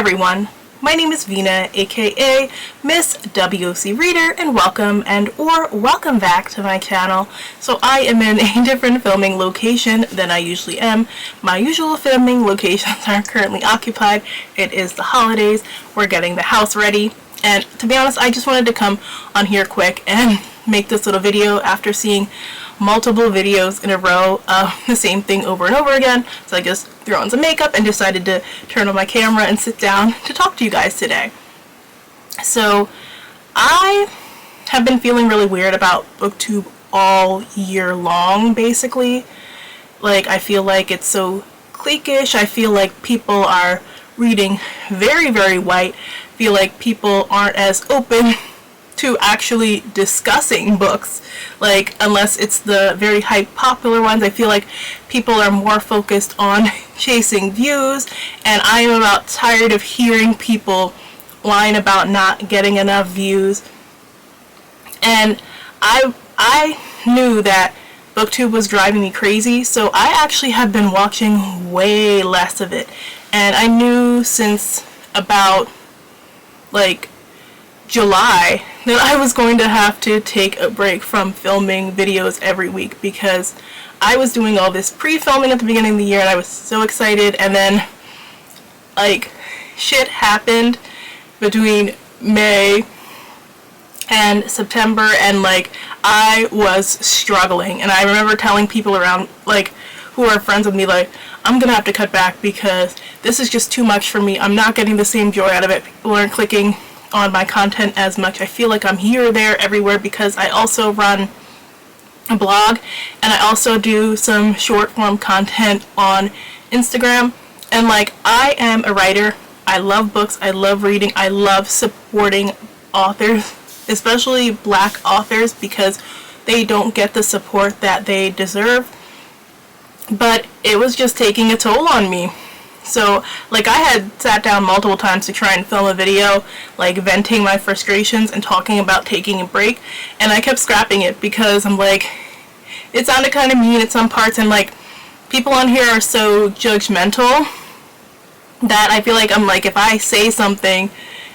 everyone, my name is Vina, aka Miss WOC Reader, and welcome back to my channel. So I am in a different filming location than I usually am. My usual filming locations are currently occupied. It is the holidays, we're getting the house ready, and to be honest, I just wanted to come on here quick and make this little video after seeing multiple videos in a row of the same thing over and over again. So I just threw on some makeup and decided to turn on my camera and sit down to talk to you guys today. So I have been feeling really weird about booktube all year long, basically. Like, I feel like it's so cliquish. I feel like people are reading very, very white. I feel like people aren't as open to actually discussing books, like, unless it's the very hype popular ones. I feel like people are more focused on chasing views, and I am about tired of hearing people whine about not getting enough views. And I knew that booktube was driving me crazy, so I actually have been watching way less of it. And I knew since about like July that I was going to have to take a break from filming videos every week, because I was doing all this pre-filming at the beginning of the year and I was so excited, and then like shit happened between May and September, and like I was struggling. And I remember telling people around, like, who are friends with me, like, I'm gonna have to cut back because this is just too much for me. I'm not getting the same joy out of it. People aren't clicking on my content as much. I feel like I'm here, there, everywhere, because I also run a blog and I also do some short form content on Instagram. And like, I am a writer. I love books. I love reading. I love supporting authors, especially Black authors, because they don't get the support that they deserve. But it was just taking a toll on me. So, like, I had sat down multiple times to try and film a video, like, venting my frustrations and talking about taking a break, and I kept scrapping it because I'm like, it sounded kind of mean at some parts, and like, people on here are so judgmental that I feel like I'm like, if I say something,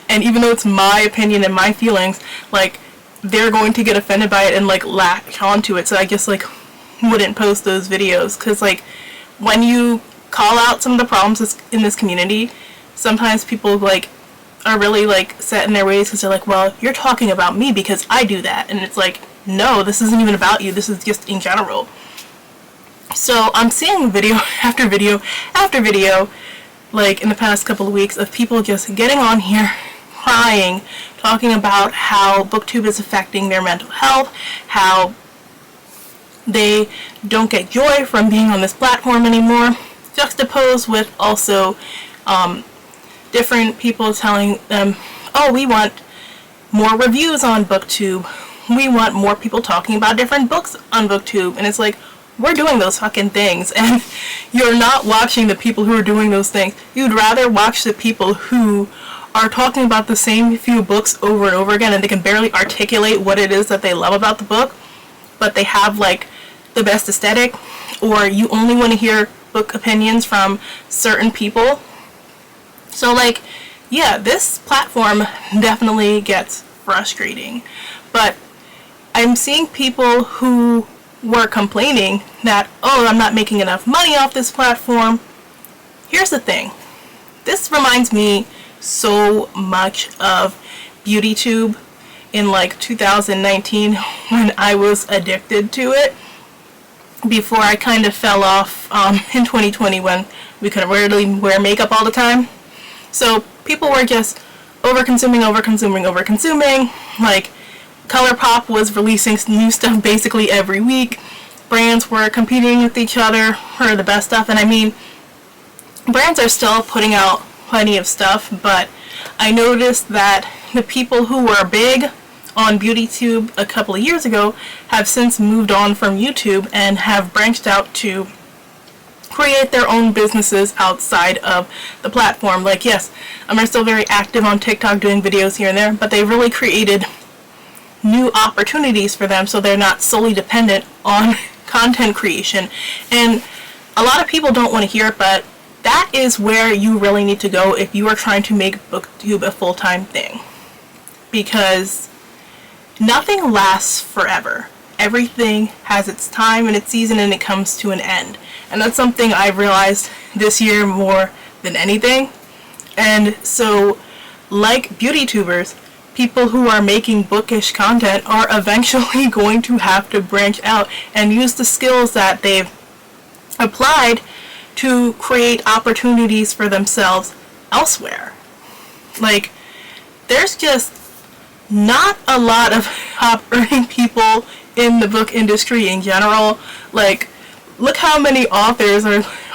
and even though it's my opinion and my feelings, like, they're going to get offended by it and like latch onto it. So I just like wouldn't post those videos, because like, when you call out some of the problems in this community, sometimes people like are really like set in their ways, because they're like, well, you're talking about me because I do that, and it's like, no, this isn't even about you, this is just in general. So I'm seeing video after video after video, like in the past couple of weeks, of people just getting on here crying, talking about how booktube is affecting their mental health, how they don't get joy from being on this platform anymore, juxtaposed with also different people telling them, oh, we want more reviews on booktube, we want more people talking about different books on booktube. And it's like, we're doing those fucking things, and you're not watching the people who are doing those things. You'd rather watch the people who are talking about the same few books over and over again, and they can barely articulate what it is that they love about the book, but they have like the best aesthetic, or you only want to hear book opinions from certain people. So like, yeah, this platform definitely gets frustrating, but I'm seeing people who were complaining that, oh, I'm not making enough money off this platform. Here's the thing, this reminds me so much of BeautyTube in like 2019, when I was addicted to it, before I kind of fell off in 2020 when we could rarely wear makeup all the time. So people were just over-consuming. Like, ColourPop was releasing new stuff basically every week. Brands were competing with each other for the best stuff, and I mean, brands are still putting out plenty of stuff, but I noticed that the people who were big on BeautyTube a couple of years ago have since moved on from YouTube and have branched out to create their own businesses outside of the platform. Like, yes, I'm still very active on TikTok doing videos here and there, but they really created new opportunities for them, so they're not solely dependent on content creation. And a lot of people don't want to hear it, but that is where you really need to go if you are trying to make booktube a full-time thing, because nothing lasts forever. Everything has its time and its season, and it comes to an end. And that's something I've realized this year more than anything. And so, like beauty tubers, people who are making bookish content are eventually going to have to branch out and use the skills that they've applied to create opportunities for themselves elsewhere. Like, there's just not a lot of top earning people in the book industry in general. Like, look how many authors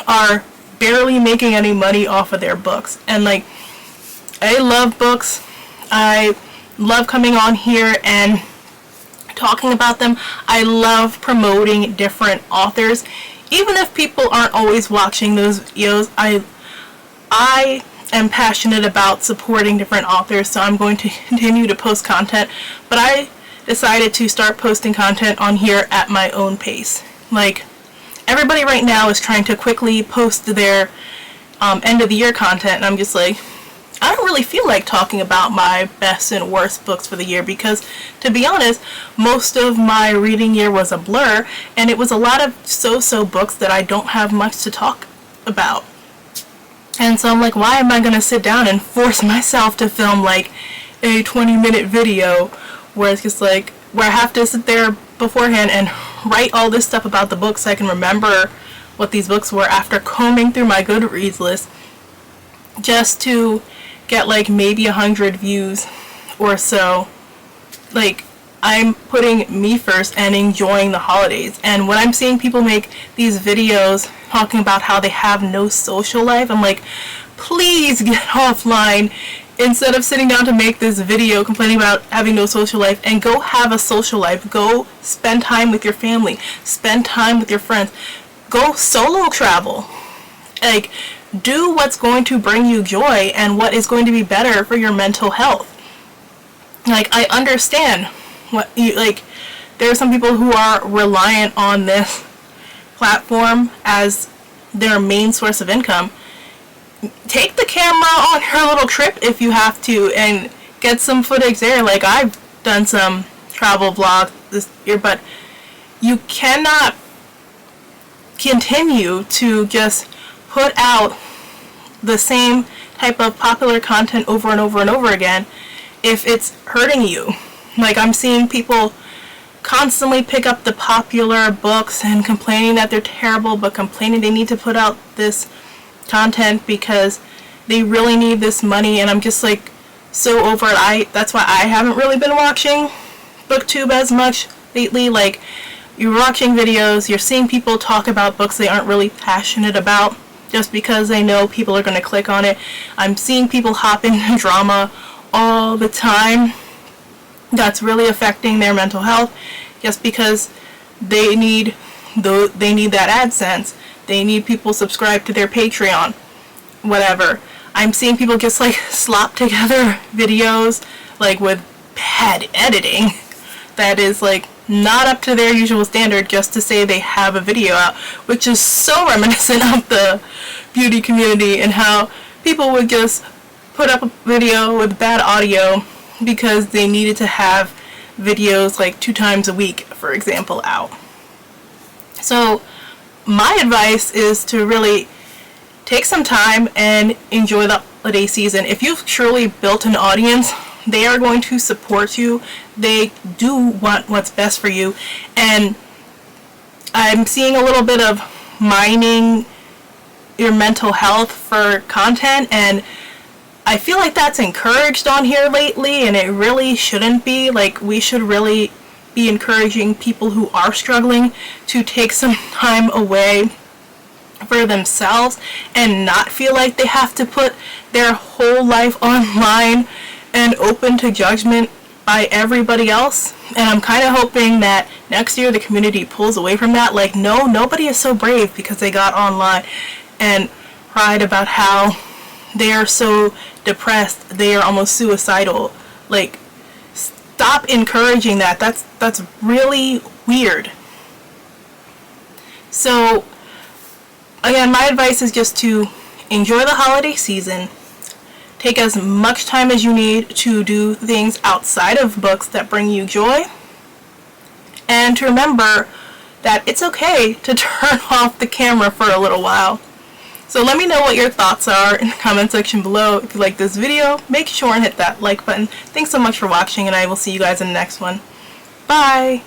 are barely making any money off of their books. And like, I love books. I love coming on here and talking about them. I love promoting different authors. Even if people aren't always watching those videos, I am passionate about supporting different authors, so I'm going to continue to post content. But I decided to start posting content on here at my own pace. Like, everybody right now is trying to quickly post their end of the year content, and I'm just like, I don't really feel like talking about my best and worst books for the year, because, to be honest, most of my reading year was a blur, and it was a lot of so-so books that I don't have much to talk about. And so I'm like, why am I going to sit down and force myself to film like a 20-minute video where it's just like, where I have to sit there beforehand and write all this stuff about the books so I can remember what these books were after combing through my Goodreads list, just to get like maybe 100 views or so. Like, I'm putting me first and enjoying the holidays. And when I'm seeing people make these videos talking about how they have no social life, I'm like, please get offline instead of sitting down to make this video complaining about having no social life, and go have a social life. Go spend time with your family, spend time with your friends, go solo travel. Like, do what's going to bring you joy and what is going to be better for your mental health. Like, I understand what you, like, there are some people who are reliant on this platform as their main source of income. Take the camera on your little trip if you have to and get some footage there. Like, I've done some travel vlogs this year, but you cannot continue to just put out the same type of popular content over and over and over again if it's hurting you. Like, I'm seeing people constantly pick up the popular books and complaining that they're terrible, but complaining they need to put out this content because they really need this money, and I'm just like so over it. That's why I haven't really been watching BookTube as much lately. Like, you're watching videos, you're seeing people talk about books they aren't really passionate about just because they know people are going to click on it. I'm seeing people hop into drama all the time that's really affecting their mental health just because they need that AdSense. They need people subscribed to their Patreon, whatever. I'm seeing people just like slop together videos like with bad editing that is like not up to their usual standard just to say they have a video out, which is so reminiscent of the beauty community and how people would just put up a video with bad audio because they needed to have videos like 2 times a week, for example, out. So my advice is to really take some time and enjoy the holiday season. If you've truly built an audience, they are going to support you. They do want what's best for you. And I'm seeing a little bit of mining your mental health for content, and I feel like that's encouraged on here lately, and it really shouldn't be. Like, we should really be encouraging people who are struggling to take some time away for themselves and not feel like they have to put their whole life online and open to judgment by everybody else. And I'm kind of hoping that next year the community pulls away from that. Like, no, nobody is so brave because they got online and cried about how they are so depressed, they are almost suicidal. Like, stop encouraging that. That's really weird. So again, my advice is just to enjoy the holiday season. Take as much time as you need to do things outside of books that bring you joy. And to remember that it's okay to turn off the camera for a little while. So let me know what your thoughts are in the comment section below. If you like this video, make sure and hit that like button. Thanks so much for watching, and I will see you guys in the next one. Bye!